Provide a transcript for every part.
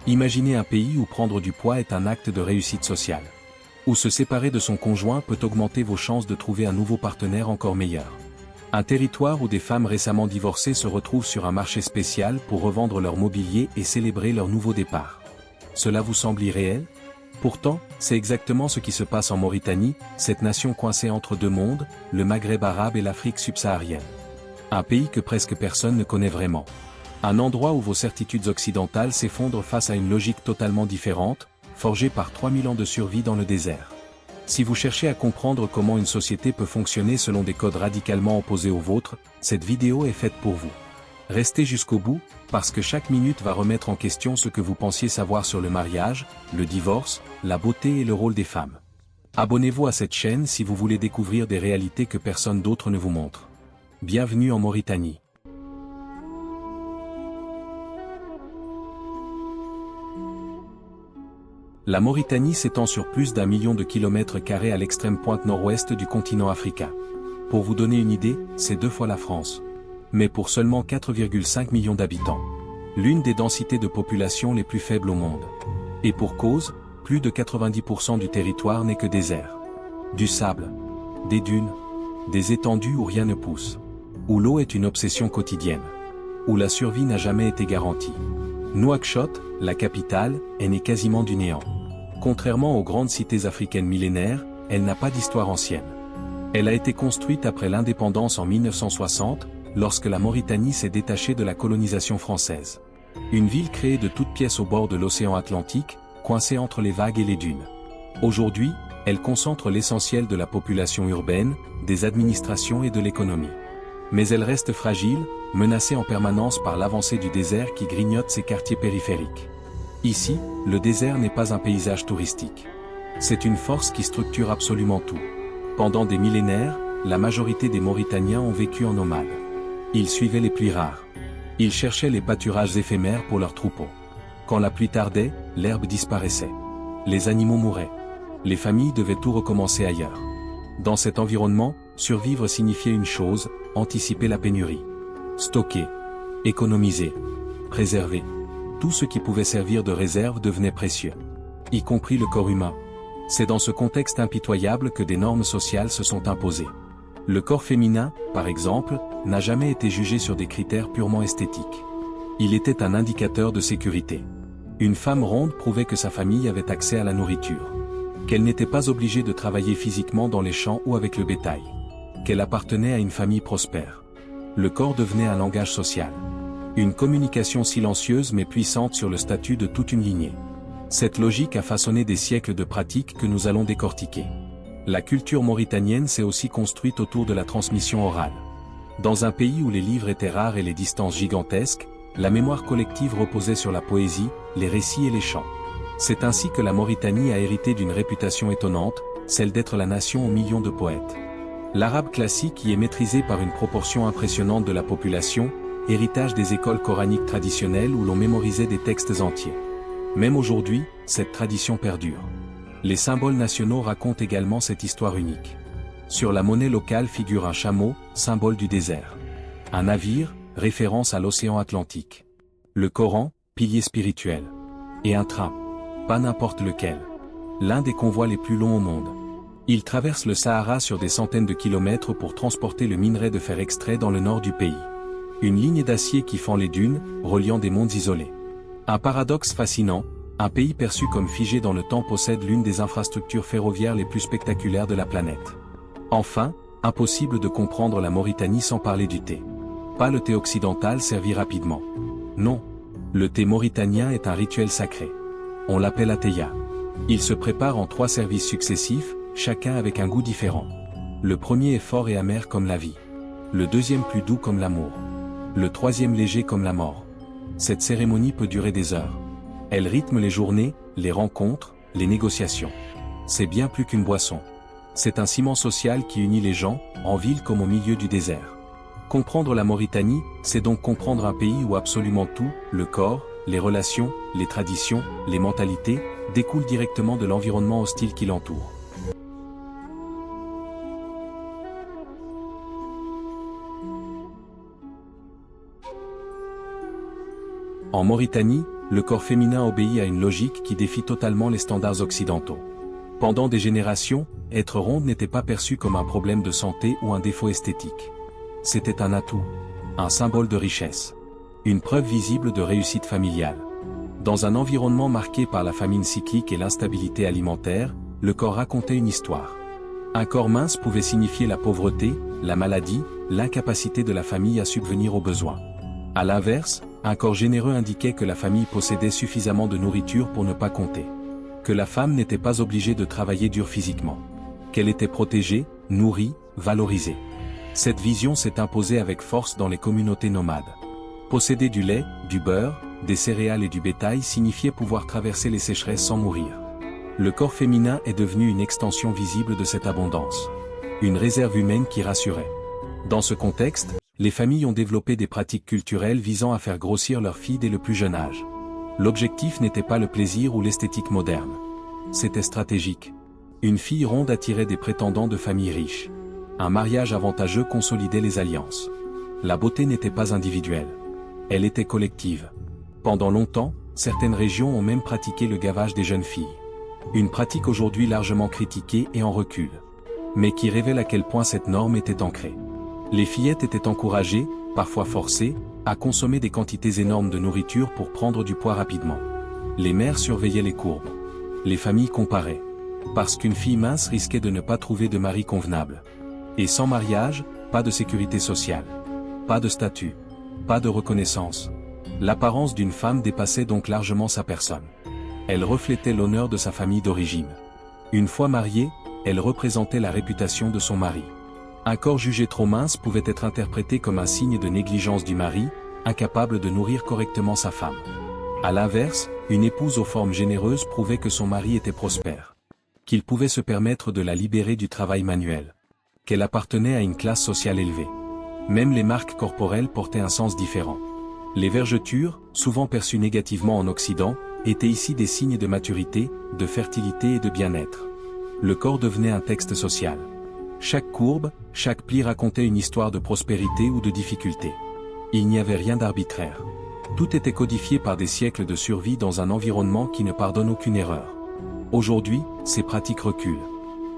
Imaginez un pays où prendre du poids est un acte de réussite sociale. Où se séparer de son conjoint peut augmenter vos chances de trouver un nouveau partenaire encore meilleur. Un territoire où des femmes récemment divorcées se retrouvent sur un marché spécial pour revendre leur mobilier et célébrer leur nouveau départ. Cela vous semble irréel? Pourtant, c'est exactement ce qui se passe en Mauritanie, cette nation coincée entre deux mondes, le Maghreb arabe et l'Afrique subsaharienne. Un pays que presque personne ne connaît vraiment. Un endroit où vos certitudes occidentales s'effondrent face à une logique totalement différente, forgée par 3000 ans de survie dans le désert. Si vous cherchez à comprendre comment une société peut fonctionner selon des codes radicalement opposés aux vôtres, cette vidéo est faite pour vous. Restez jusqu'au bout, parce que chaque minute va remettre en question ce que vous pensiez savoir sur le mariage, le divorce, la beauté et le rôle des femmes. Abonnez-vous à cette chaîne si vous voulez découvrir des réalités que personne d'autre ne vous montre. Bienvenue en Mauritanie. La Mauritanie s'étend sur plus d'1 million de kilomètres carrés à l'extrême pointe nord-ouest du continent africain. Pour vous donner une idée, c'est 2 fois la France. Mais pour seulement 4,5 millions d'habitants. L'une des densités de population les plus faibles au monde. Et pour cause, plus de 90% du territoire n'est que désert. Du sable, des dunes, des étendues où rien ne pousse. Où l'eau est une obsession quotidienne. Où la survie n'a jamais été garantie. Nouakchott, la capitale, est née quasiment du néant. Contrairement aux grandes cités africaines millénaires, elle n'a pas d'histoire ancienne. Elle a été construite après l'indépendance en 1960, lorsque la Mauritanie s'est détachée de la colonisation française. Une ville créée de toutes pièces au bord de l'océan Atlantique, coincée entre les vagues et les dunes. Aujourd'hui, elle concentre l'essentiel de la population urbaine, des administrations et de l'économie. Mais elle reste fragile, menacée en permanence par l'avancée du désert qui grignote ses quartiers périphériques. Ici, le désert n'est pas un paysage touristique. C'est une force qui structure absolument tout. Pendant des millénaires, la majorité des Mauritaniens ont vécu en nomades. Ils suivaient les pluies rares. Ils cherchaient les pâturages éphémères pour leurs troupeaux. Quand la pluie tardait, l'herbe disparaissait. Les animaux mouraient. Les familles devaient tout recommencer ailleurs. Dans cet environnement, survivre signifiait une chose, anticiper la pénurie. Stocker, économiser, préserver. Tout ce qui pouvait servir de réserve devenait précieux. Y compris le corps humain. C'est dans ce contexte impitoyable que des normes sociales se sont imposées. Le corps féminin, par exemple, n'a jamais été jugé sur des critères purement esthétiques. Il était un indicateur de sécurité. Une femme ronde prouvait que sa famille avait accès à la nourriture. Qu'elle n'était pas obligée de travailler physiquement dans les champs ou avec le bétail. Qu'elle appartenait à une famille prospère. Le corps devenait un langage social. Une communication silencieuse mais puissante sur le statut de toute une lignée. Cette logique a façonné des siècles de pratiques que nous allons décortiquer. La culture mauritanienne s'est aussi construite autour de la transmission orale. Dans un pays où les livres étaient rares et les distances gigantesques, la mémoire collective reposait sur la poésie, les récits et les chants. C'est ainsi que la Mauritanie a hérité d'une réputation étonnante, celle d'être la nation aux millions de poètes. L'arabe classique y est maîtrisé par une proportion impressionnante de la population, héritage des écoles coraniques traditionnelles où l'on mémorisait des textes entiers. Même aujourd'hui, cette tradition perdure. Les symboles nationaux racontent également cette histoire unique. Sur la monnaie locale figure un chameau, symbole du désert. Un navire, référence à l'océan Atlantique. Le Coran, pilier spirituel. Et un train. Pas n'importe lequel. L'un des convois les plus longs au monde. Il traverse le Sahara sur des centaines de kilomètres pour transporter le minerai de fer extrait dans le nord du pays. Une ligne d'acier qui fend les dunes, reliant des mondes isolés. Un paradoxe fascinant, un pays perçu comme figé dans le temps possède l'une des infrastructures ferroviaires les plus spectaculaires de la planète. Enfin, impossible de comprendre la Mauritanie sans parler du thé. Pas le thé occidental servi rapidement. Non. Le thé mauritanien est un rituel sacré. On l'appelle ataya. Il se prépare en 3 services successifs, chacun avec un goût différent. Le premier est fort et amer comme la vie. Le deuxième plus doux comme l'amour. Le troisième léger comme la mort. Cette cérémonie peut durer des heures. Elle rythme les journées, les rencontres, les négociations. C'est bien plus qu'une boisson. C'est un ciment social qui unit les gens, en ville comme au milieu du désert. Comprendre la Mauritanie, c'est donc comprendre un pays où absolument tout, le corps, les relations, les traditions, les mentalités, découlent directement de l'environnement hostile qui l'entoure. En Mauritanie, le corps féminin obéit à une logique qui défie totalement les standards occidentaux. Pendant des générations, être ronde n'était pas perçu comme un problème de santé ou un défaut esthétique. C'était un atout, un symbole de richesse, une preuve visible de réussite familiale. Dans un environnement marqué par la famine cyclique et l'instabilité alimentaire, le corps racontait une histoire. Un corps mince pouvait signifier la pauvreté, la maladie, l'incapacité de la famille à subvenir aux besoins. À l'inverse, un corps généreux indiquait que la famille possédait suffisamment de nourriture pour ne pas compter. Que la femme n'était pas obligée de travailler dur physiquement. Qu'elle était protégée, nourrie, valorisée. Cette vision s'est imposée avec force dans les communautés nomades. Posséder du lait, du beurre, des céréales et du bétail signifiait pouvoir traverser les sécheresses sans mourir. Le corps féminin est devenu une extension visible de cette abondance. Une réserve humaine qui rassurait. Dans ce contexte, les familles ont développé des pratiques culturelles visant à faire grossir leurs filles dès le plus jeune âge. L'objectif n'était pas le plaisir ou l'esthétique moderne. C'était stratégique. Une fille ronde attirait des prétendants de familles riches. Un mariage avantageux consolidait les alliances. La beauté n'était pas individuelle. Elle était collective. Pendant longtemps, certaines régions ont même pratiqué le gavage des jeunes filles. Une pratique aujourd'hui largement critiquée et en recul. Mais qui révèle à quel point cette norme était ancrée. Les fillettes étaient encouragées, parfois forcées, à consommer des quantités énormes de nourriture pour prendre du poids rapidement. Les mères surveillaient les courbes. Les familles comparaient. Parce qu'une fille mince risquait de ne pas trouver de mari convenable. Et sans mariage, pas de sécurité sociale. Pas de statut. Pas de reconnaissance. L'apparence d'une femme dépassait donc largement sa personne. Elle reflétait l'honneur de sa famille d'origine. Une fois mariée, elle représentait la réputation de son mari. Un corps jugé trop mince pouvait être interprété comme un signe de négligence du mari, incapable de nourrir correctement sa femme. À l'inverse, une épouse aux formes généreuses prouvait que son mari était prospère. Qu'il pouvait se permettre de la libérer du travail manuel. Qu'elle appartenait à une classe sociale élevée. Même les marques corporelles portaient un sens différent. Les vergetures, souvent perçues négativement en Occident, étaient ici des signes de maturité, de fertilité et de bien-être. Le corps devenait un texte social. Chaque courbe, chaque pli racontait une histoire de prospérité ou de difficulté. Il n'y avait rien d'arbitraire. Tout était codifié par des siècles de survie dans un environnement qui ne pardonne aucune erreur. Aujourd'hui, ces pratiques reculent.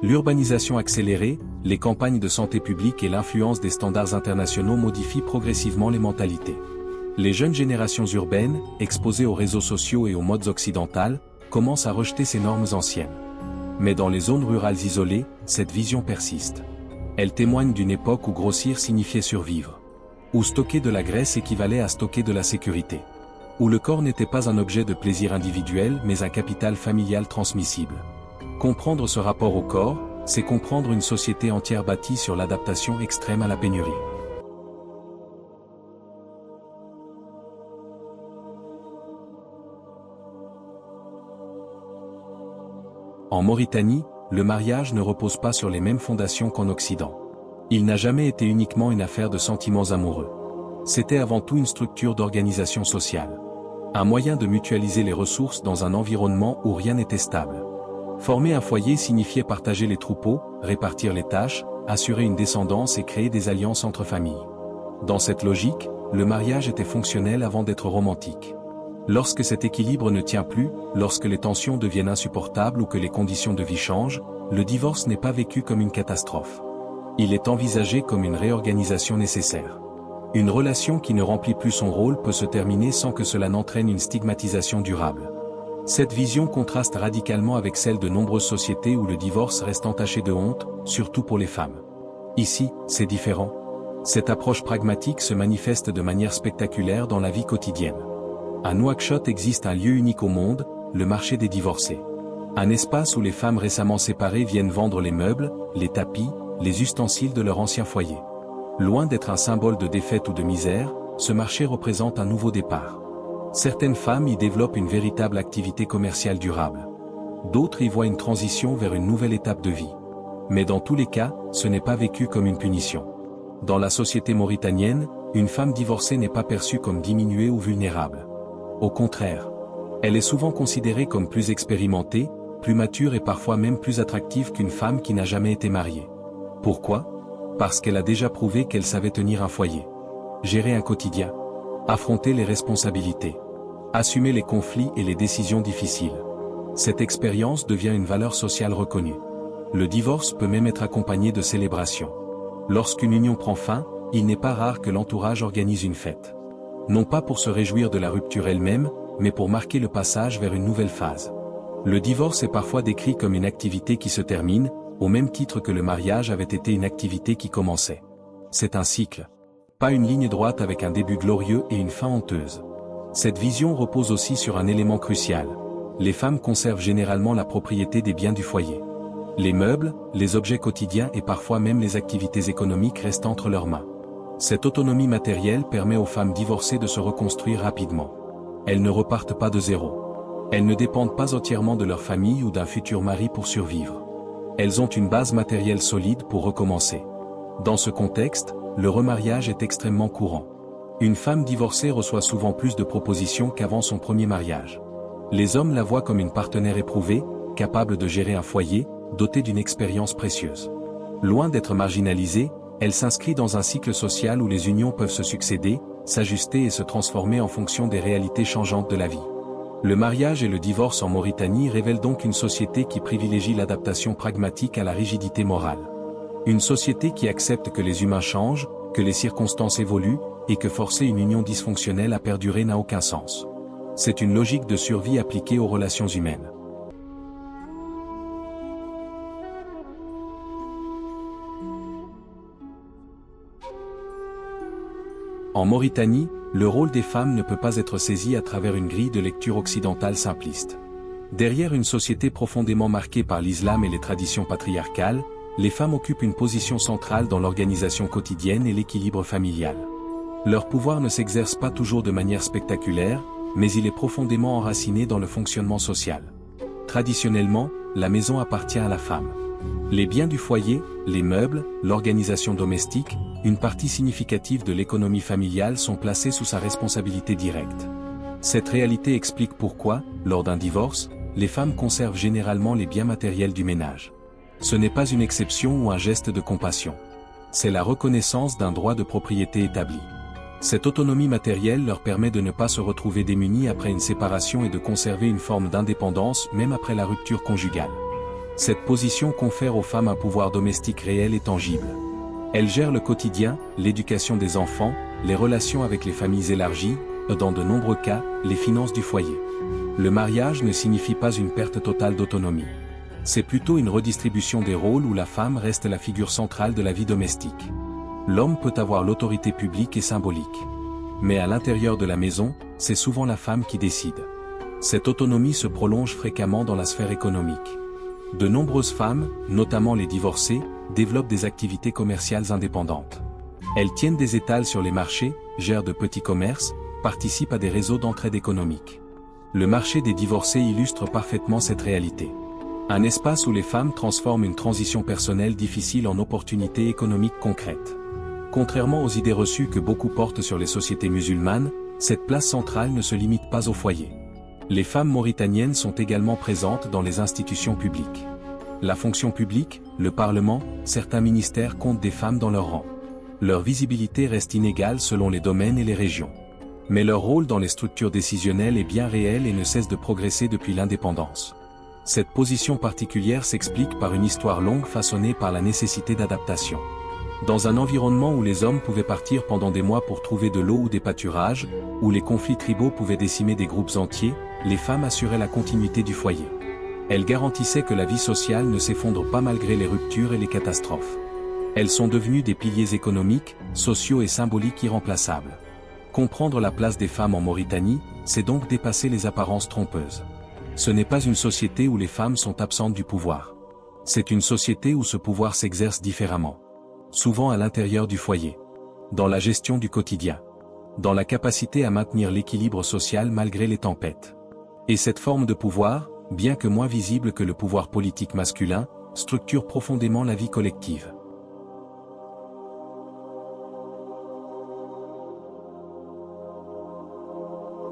L'urbanisation accélérée, les campagnes de santé publique et l'influence des standards internationaux modifient progressivement les mentalités. Les jeunes générations urbaines, exposées aux réseaux sociaux et aux modes occidentales, commencent à rejeter ces normes anciennes. Mais dans les zones rurales isolées, cette vision persiste. Elle témoigne d'une époque où grossir signifiait survivre. Où stocker de la graisse équivalait à stocker de la sécurité. Où le corps n'était pas un objet de plaisir individuel mais un capital familial transmissible. Comprendre ce rapport au corps, c'est comprendre une société entière bâtie sur l'adaptation extrême à la pénurie. En Mauritanie, le mariage ne repose pas sur les mêmes fondations qu'en Occident. Il n'a jamais été uniquement une affaire de sentiments amoureux. C'était avant tout une structure d'organisation sociale. Un moyen de mutualiser les ressources dans un environnement où rien n'était stable. Former un foyer signifiait partager les troupeaux, répartir les tâches, assurer une descendance et créer des alliances entre familles. Dans cette logique, le mariage était fonctionnel avant d'être romantique. Lorsque cet équilibre ne tient plus, lorsque les tensions deviennent insupportables ou que les conditions de vie changent, le divorce n'est pas vécu comme une catastrophe. Il est envisagé comme une réorganisation nécessaire. Une relation qui ne remplit plus son rôle peut se terminer sans que cela n'entraîne une stigmatisation durable. Cette vision contraste radicalement avec celle de nombreuses sociétés où le divorce reste entaché de honte, surtout pour les femmes. Ici, c'est différent. Cette approche pragmatique se manifeste de manière spectaculaire dans la vie quotidienne. À Nouakchott existe un lieu unique au monde, le marché des divorcés. Un espace où les femmes récemment séparées viennent vendre les meubles, les tapis, les ustensiles de leur ancien foyer. Loin d'être un symbole de défaite ou de misère, ce marché représente un nouveau départ. Certaines femmes y développent une véritable activité commerciale durable. D'autres y voient une transition vers une nouvelle étape de vie. Mais dans tous les cas, ce n'est pas vécu comme une punition. Dans la société mauritanienne, une femme divorcée n'est pas perçue comme diminuée ou vulnérable. Au contraire, elle est souvent considérée comme plus expérimentée, plus mature et parfois même plus attractive qu'une femme qui n'a jamais été mariée. Pourquoi ? Parce qu'elle a déjà prouvé qu'elle savait tenir un foyer, gérer un quotidien, affronter les responsabilités, Assumer les conflits et les décisions difficiles. Cette expérience devient une valeur sociale reconnue. Le divorce peut même être accompagné de célébrations. Lorsqu'une union prend fin, il n'est pas rare que l'entourage organise une fête. Non pas pour se réjouir de la rupture elle-même, mais pour marquer le passage vers une nouvelle phase. Le divorce est parfois décrit comme une activité qui se termine, au même titre que le mariage avait été une activité qui commençait. C'est un cycle. Pas une ligne droite avec un début glorieux et une fin honteuse. Cette vision repose aussi sur un élément crucial. Les femmes conservent généralement la propriété des biens du foyer. Les meubles, les objets quotidiens et parfois même les activités économiques restent entre leurs mains. Cette autonomie matérielle permet aux femmes divorcées de se reconstruire rapidement. Elles ne repartent pas de zéro. Elles ne dépendent pas entièrement de leur famille ou d'un futur mari pour survivre. Elles ont une base matérielle solide pour recommencer. Dans ce contexte, le remariage est extrêmement courant. Une femme divorcée reçoit souvent plus de propositions qu'avant son premier mariage. Les hommes la voient comme une partenaire éprouvée, capable de gérer un foyer, dotée d'une expérience précieuse. Loin d'être marginalisée, elle s'inscrit dans un cycle social où les unions peuvent se succéder, s'ajuster et se transformer en fonction des réalités changeantes de la vie. Le mariage et le divorce en Mauritanie révèlent donc une société qui privilégie l'adaptation pragmatique à la rigidité morale. Une société qui accepte que les humains changent, que les circonstances évoluent, et que forcer une union dysfonctionnelle à perdurer n'a aucun sens. C'est une logique de survie appliquée aux relations humaines. En Mauritanie, le rôle des femmes ne peut pas être saisi à travers une grille de lecture occidentale simpliste. Derrière une société profondément marquée par l'islam et les traditions patriarcales, les femmes occupent une position centrale dans l'organisation quotidienne et l'équilibre familial. Leur pouvoir ne s'exerce pas toujours de manière spectaculaire, mais il est profondément enraciné dans le fonctionnement social. Traditionnellement, la maison appartient à la femme. Les biens du foyer, les meubles, l'organisation domestique, une partie significative de l'économie familiale sont placés sous sa responsabilité directe. Cette réalité explique pourquoi, lors d'un divorce, les femmes conservent généralement les biens matériels du ménage. Ce n'est pas une exception ou un geste de compassion. C'est la reconnaissance d'un droit de propriété établi. Cette autonomie matérielle leur permet de ne pas se retrouver démunies après une séparation et de conserver une forme d'indépendance même après la rupture conjugale. Cette position confère aux femmes un pouvoir domestique réel et tangible. Elles gèrent le quotidien, l'éducation des enfants, les relations avec les familles élargies, et dans de nombreux cas, les finances du foyer. Le mariage ne signifie pas une perte totale d'autonomie. C'est plutôt une redistribution des rôles où la femme reste la figure centrale de la vie domestique. L'homme peut avoir l'autorité publique et symbolique. Mais à l'intérieur de la maison, c'est souvent la femme qui décide. Cette autonomie se prolonge fréquemment dans la sphère économique. De nombreuses femmes, notamment les divorcées, développent des activités commerciales indépendantes. Elles tiennent des étals sur les marchés, gèrent de petits commerces, participent à des réseaux d'entraide économique. Le marché des divorcés illustre parfaitement cette réalité. Un espace où les femmes transforment une transition personnelle difficile en opportunités économiques concrètes. Contrairement aux idées reçues que beaucoup portent sur les sociétés musulmanes, cette place centrale ne se limite pas au foyer. Les femmes mauritaniennes sont également présentes dans les institutions publiques. La fonction publique, le Parlement, certains ministères comptent des femmes dans leur rang. Leur visibilité reste inégale selon les domaines et les régions. Mais leur rôle dans les structures décisionnelles est bien réel et ne cesse de progresser depuis l'indépendance. Cette position particulière s'explique par une histoire longue façonnée par la nécessité d'adaptation. Dans un environnement où les hommes pouvaient partir pendant des mois pour trouver de l'eau ou des pâturages, où les conflits tribaux pouvaient décimer des groupes entiers, les femmes assuraient la continuité du foyer. Elles garantissaient que la vie sociale ne s'effondre pas malgré les ruptures et les catastrophes. Elles sont devenues des piliers économiques, sociaux et symboliques irremplaçables. Comprendre la place des femmes en Mauritanie, c'est donc dépasser les apparences trompeuses. Ce n'est pas une société où les femmes sont absentes du pouvoir. C'est une société où ce pouvoir s'exerce différemment. Souvent à l'intérieur du foyer. Dans la gestion du quotidien. Dans la capacité à maintenir l'équilibre social malgré les tempêtes. Et cette forme de pouvoir, bien que moins visible que le pouvoir politique masculin, structure profondément la vie collective.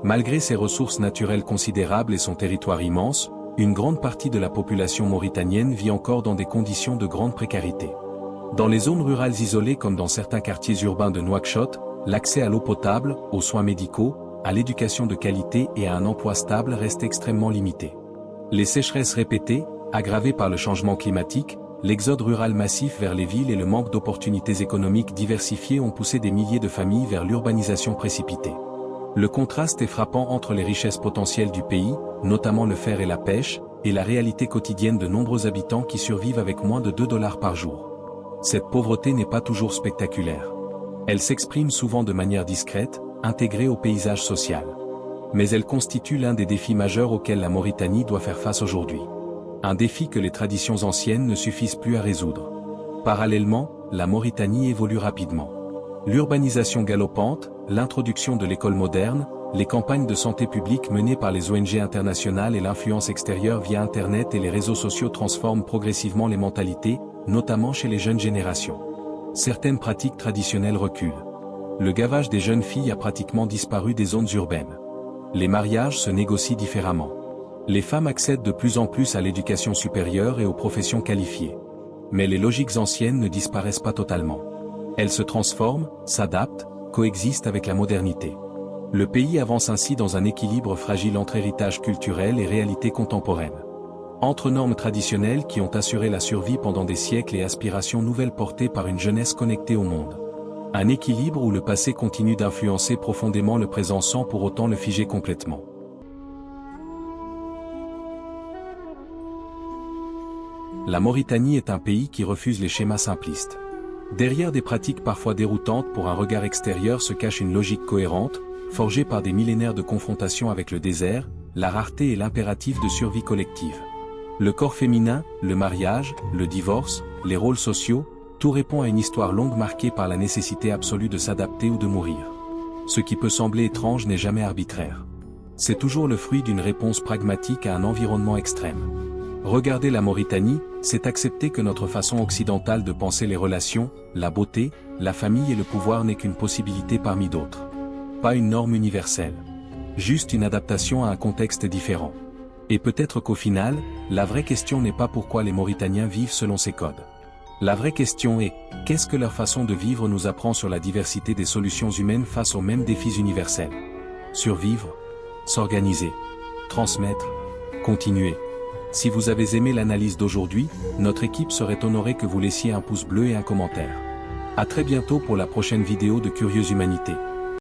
Malgré ses ressources naturelles considérables et son territoire immense, une grande partie de la population mauritanienne vit encore dans des conditions de grande précarité. Dans les zones rurales isolées comme dans certains quartiers urbains de Nouakchott, l'accès à l'eau potable, aux soins médicaux, à l'éducation de qualité et à un emploi stable restent extrêmement limitées. Les sécheresses répétées, aggravées par le changement climatique, l'exode rural massif vers les villes et le manque d'opportunités économiques diversifiées ont poussé des milliers de familles vers l'urbanisation précipitée. Le contraste est frappant entre les richesses potentielles du pays, notamment le fer et la pêche, et la réalité quotidienne de nombreux habitants qui survivent avec moins de 2 $ par jour. Cette pauvreté n'est pas toujours spectaculaire. Elle s'exprime souvent de manière discrète, intégrée au paysage social. Mais elle constitue l'un des défis majeurs auxquels la Mauritanie doit faire face aujourd'hui. Un défi que les traditions anciennes ne suffisent plus à résoudre. Parallèlement, la Mauritanie évolue rapidement. L'urbanisation galopante, l'introduction de l'école moderne, les campagnes de santé publique menées par les ONG internationales et l'influence extérieure via Internet et les réseaux sociaux transforment progressivement les mentalités, notamment chez les jeunes générations. Certaines pratiques traditionnelles reculent. Le gavage des jeunes filles a pratiquement disparu des zones urbaines. Les mariages se négocient différemment. Les femmes accèdent de plus en plus à l'éducation supérieure et aux professions qualifiées. Mais les logiques anciennes ne disparaissent pas totalement. Elles se transforment, s'adaptent, coexistent avec la modernité. Le pays avance ainsi dans un équilibre fragile entre héritage culturel et réalité contemporaine. Entre normes traditionnelles qui ont assuré la survie pendant des siècles et aspirations nouvelles portées par une jeunesse connectée au monde. Un équilibre où le passé continue d'influencer profondément le présent sans pour autant le figer complètement. La Mauritanie est un pays qui refuse les schémas simplistes. Derrière des pratiques parfois déroutantes pour un regard extérieur se cache une logique cohérente, forgée par des millénaires de confrontation avec le désert, la rareté et l'impératif de survie collective. Le corps féminin, le mariage, le divorce, les rôles sociaux, tout répond à une histoire longue marquée par la nécessité absolue de s'adapter ou de mourir. Ce qui peut sembler étrange n'est jamais arbitraire. C'est toujours le fruit d'une réponse pragmatique à un environnement extrême. Regarder la Mauritanie, c'est accepter que notre façon occidentale de penser les relations, la beauté, la famille et le pouvoir n'est qu'une possibilité parmi d'autres. Pas une norme universelle. Juste une adaptation à un contexte différent. Et peut-être qu'au final, la vraie question n'est pas pourquoi les Mauritaniens vivent selon ces codes. La vraie question est, qu'est-ce que leur façon de vivre nous apprend sur la diversité des solutions humaines face aux mêmes défis universels? Survivre, s'organiser, transmettre, continuer. Si vous avez aimé l'analyse d'aujourd'hui, notre équipe serait honorée que vous laissiez un pouce bleu et un commentaire. À très bientôt pour la prochaine vidéo de Curieuse Humanité.